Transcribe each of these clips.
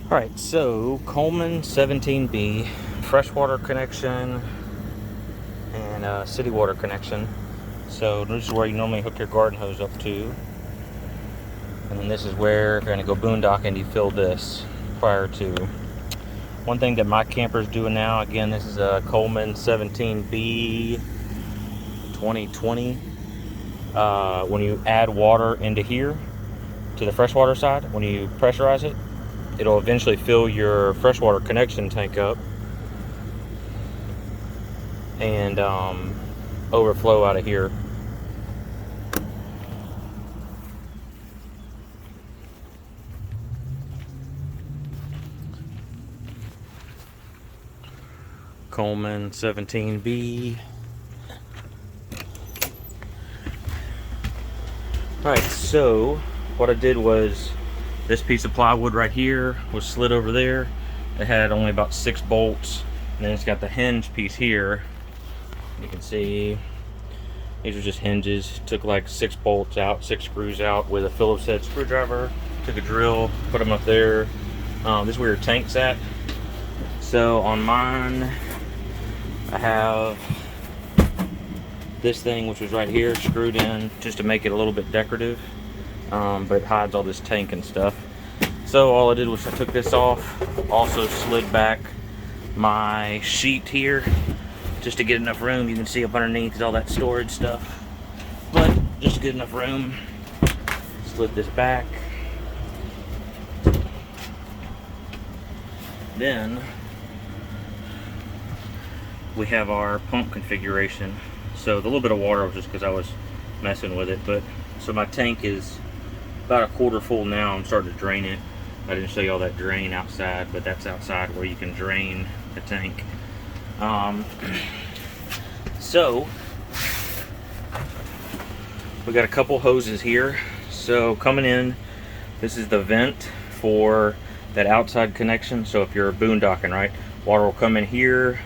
Alright, so Coleman 17B, freshwater connection and city water connection. So this is where you normally hook your garden hose up to. And then this is where you're going to go boondocking. You fill this prior to. One thing that my camper's doing now, again, this is a Coleman 17B 2020. When you add water into here to the freshwater side, when you pressurize it, it'll eventually fill your freshwater connection tank up and overflow out of here. Coleman 17B. Alright, so what I did was this piece of plywood right here was slid over there. It had only about 6 bolts, and then it's got the hinge piece here. You can see these are just hinges. Took like 6 bolts out, 6 screws out with a Phillips head screwdriver. Took a drill, put them up there. This is where your tank's at. So on mine, I have this thing, which was right here, screwed in just to make it a little bit decorative, but it hides all this tank and stuff. So all I did was I took this off, also slid back my sheet here just to get enough room. You can see up underneath is all that storage stuff, but just to get enough room, slid this back. Then we have our pump configuration. So the little bit of water was just because I was messing with it, but so my tank is about a quarter full now. I'm starting to drain it. I didn't show you all that drain outside, but that's outside where you can drain the tank. So we got a couple hoses here. So coming in, this is the vent for that outside connection. So if you're boondocking, right, water will come in here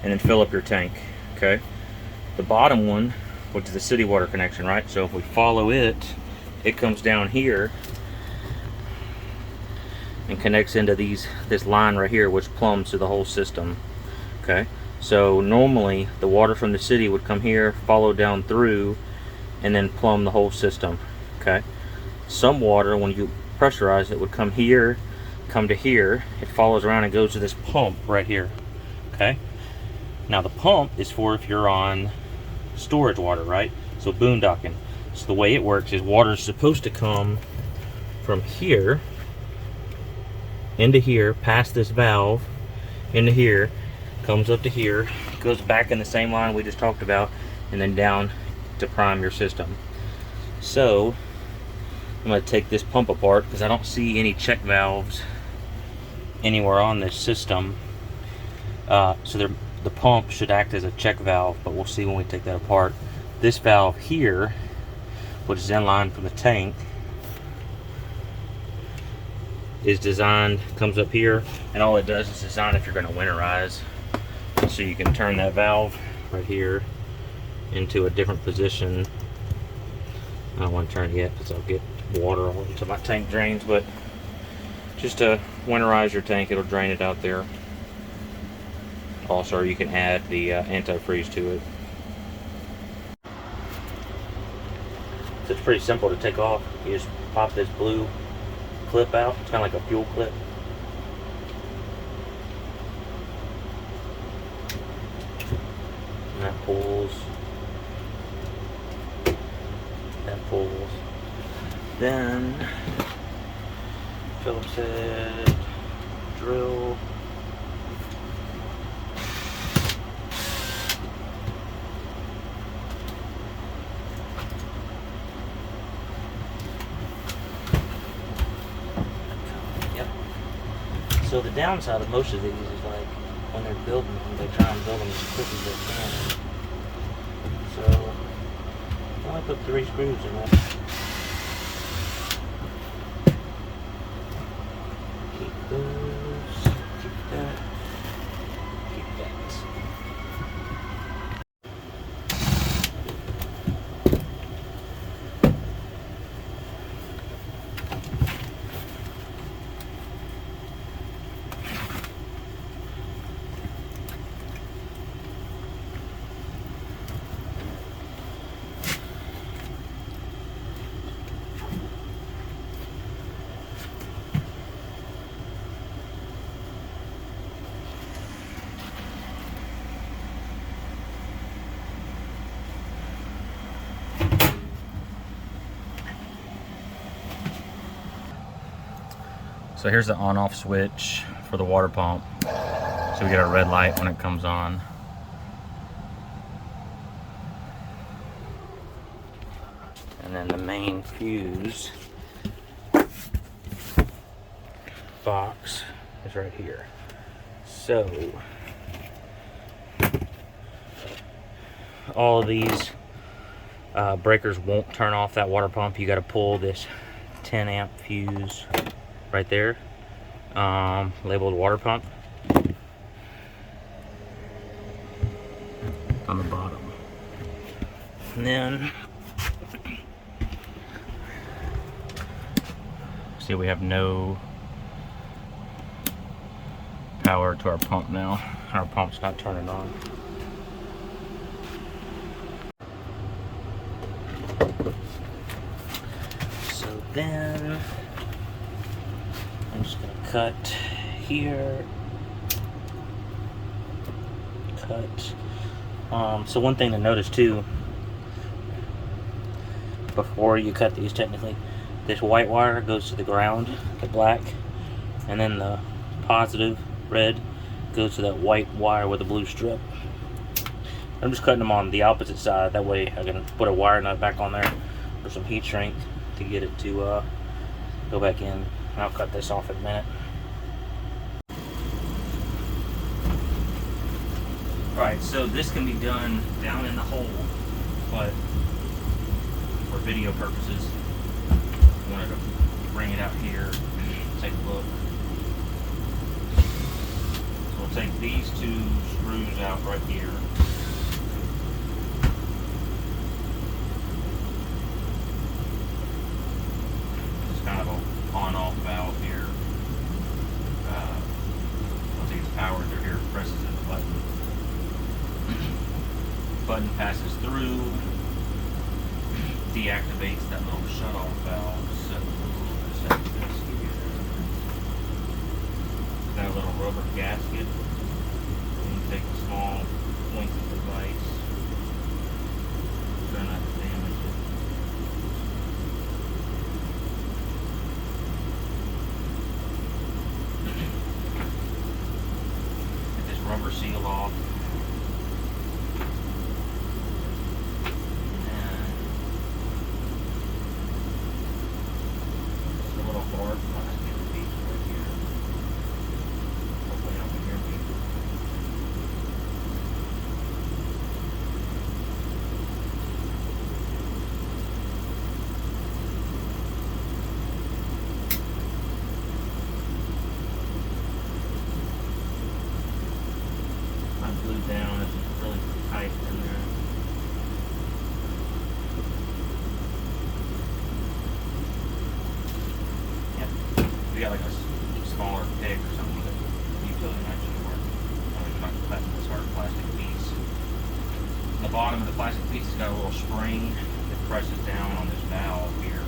and then fill up your tank. Okay, the bottom one, which is the city water connection, right? So if we follow it, it comes down here and connects into this line right here, which plumbs to the whole system. Okay, so normally the water from the city would come here, follow down through, and then plumb the whole system. Okay, some water, when you pressurize it, would come here, come to here. It follows around and goes to this pump right here. Okay, now the pump is for if you're on storage water, right? So boondocking. So the way it works is water is supposed to come from here into here, past this valve, into here, comes up to here, goes back in the same line we just talked about, and then down to prime your system. So I'm going to take this pump apart because I don't see any check valves anywhere on this system. So the pump should act as a check valve, but we'll see when we take that apart. This valve here, which is in line from the tank, is designed, comes up here, and all it does is design if you're going to winterize. So you can turn that valve right here into a different position. I don't want to turn it yet because I'll get water all into my tank drains, but just to winterize your tank, it'll drain it out there. Also, you can add the antifreeze to it. So it's pretty simple to take off. You just pop this blue clip out. It's kind of like a fuel clip. And that pulls. That pulls. Then Phillips head drill. So the downside of most of these is like when they're building them, they try and build them as quick as they can. So I only put 3 screws in that. Keep those, keep that, keep that. So here's the on-off switch for the water pump. So we get a red light when it comes on. And then the main fuse box is right here. So all of these breakers won't turn off that water pump. You got to pull this 10 amp fuse right there, labeled water pump, on the bottom. And then see, we have no power to our pump now. Our pump's not turning on. So then I'm just gonna cut here, cut. So one thing to notice too, before you cut these, technically, this white wire goes to the ground, the black, and then the positive red goes to that white wire with a blue strip. I'm just cutting them on the opposite side, that way I can put a wire nut back on there for some heat shrink to get it to go back in. And I'll cut this off in a minute. Alright, so this can be done down in the hole, but for video purposes, I wanted to bring it out here, take a look. So we'll take these two screws out right here. It's kind of a on-off valve here. Once it gets powered through here, it presses the button. Button passes through, deactivates that little shut-off valve. So we'll set this here. Got a little rubber gasket. And you take a small pointed device. Try not to damage it. Get this rubber seal off. Glued down, it's really tight in there. Yep. We got like a smaller pick or something that utility knife should work. I'm not cutting this hard plastic piece. The bottom of the plastic piece has got a little spring that presses down on this valve here.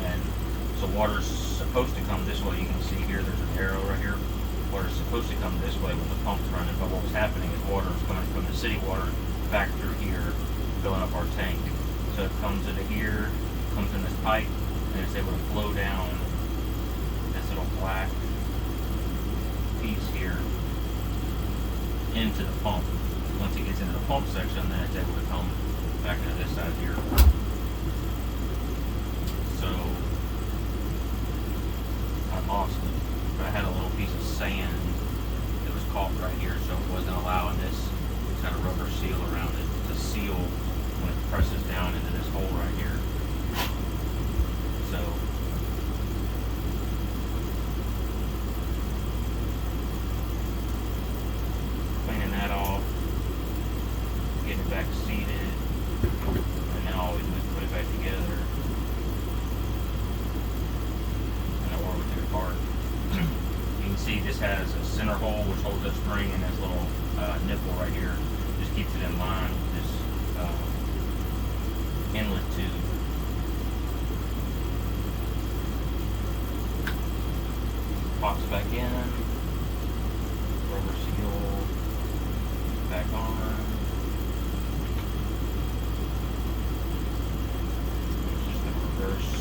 And so water's supposed to come this way. You can see here there's an arrow right here. Water's supposed to come this way when the pump's running, but what was happening is water was coming from the city water back through here, filling up our tank. So it comes into here, comes in this pipe, and it's able to flow down this little black piece here into the pump. Once it gets into the pump section, then it's able to come back into this side here. So I lost it. But I had a little piece of sand that was caught right here, so it wasn't allowing this kind of rubber seal around it to seal when it presses down into this hole right here. So cleaning that off, getting it back seated, and then all we do is put it back together. And then we took it apart. You can see this has a center hole which holds that spring, and this little nipple right here just keeps it in line with this inlet tube. Pops back in, rubber seal back on. It's just going to reverse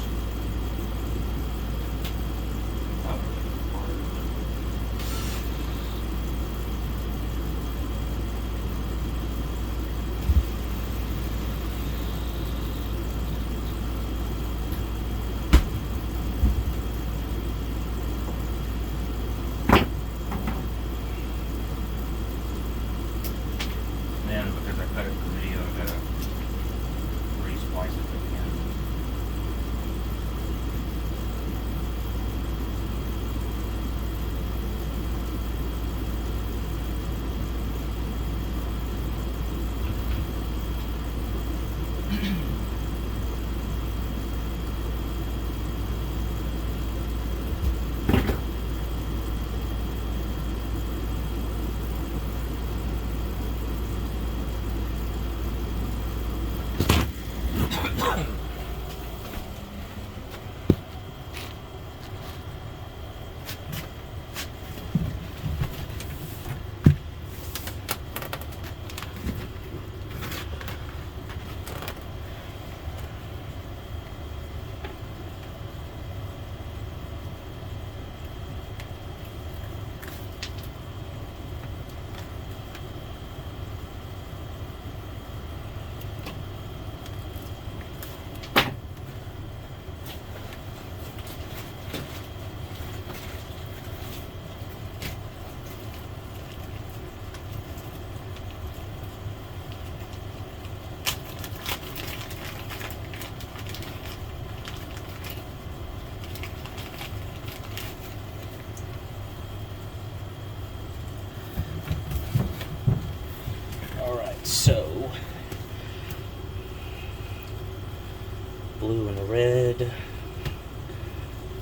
red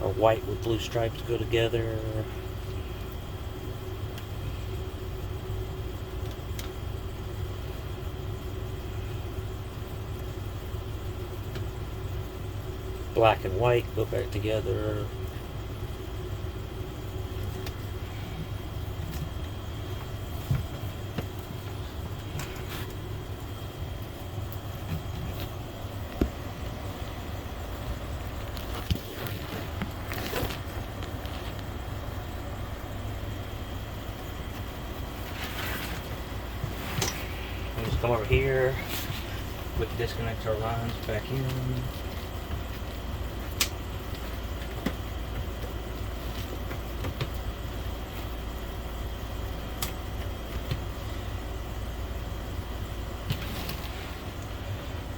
or white with blue stripes go together. Black and white go back together. We'll just come over here, quick disconnect our lines back in.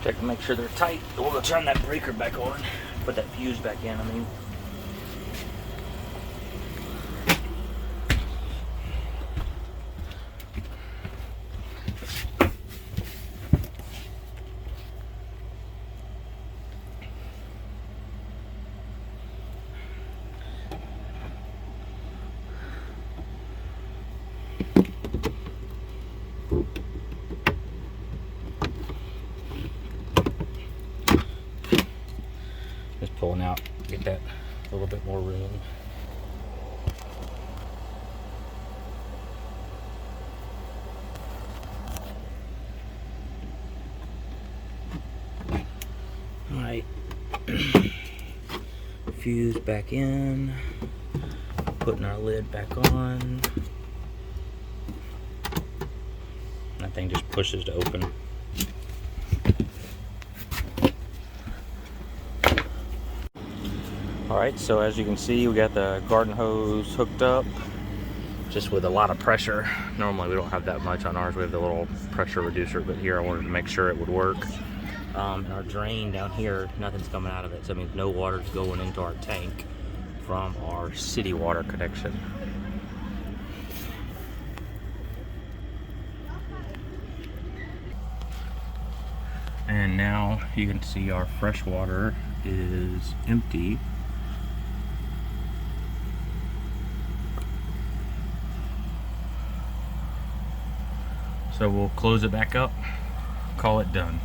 Check to make sure they're tight. We're gonna turn that breaker back on, put that fuse back in, I mean. Just pulling out, get that a little bit more room. Alright, fuse back in, putting our lid back on. That thing just pushes to open. Alright, so as you can see, we got the garden hose hooked up, just with a lot of pressure. Normally we don't have that much on ours, we have the little pressure reducer, but here I wanted to make sure it would work. And our drain down here, nothing's coming out of it, so that means no water's going into our tank from our city water connection. And now you can see our fresh water is empty. So we'll close it back up, call it done.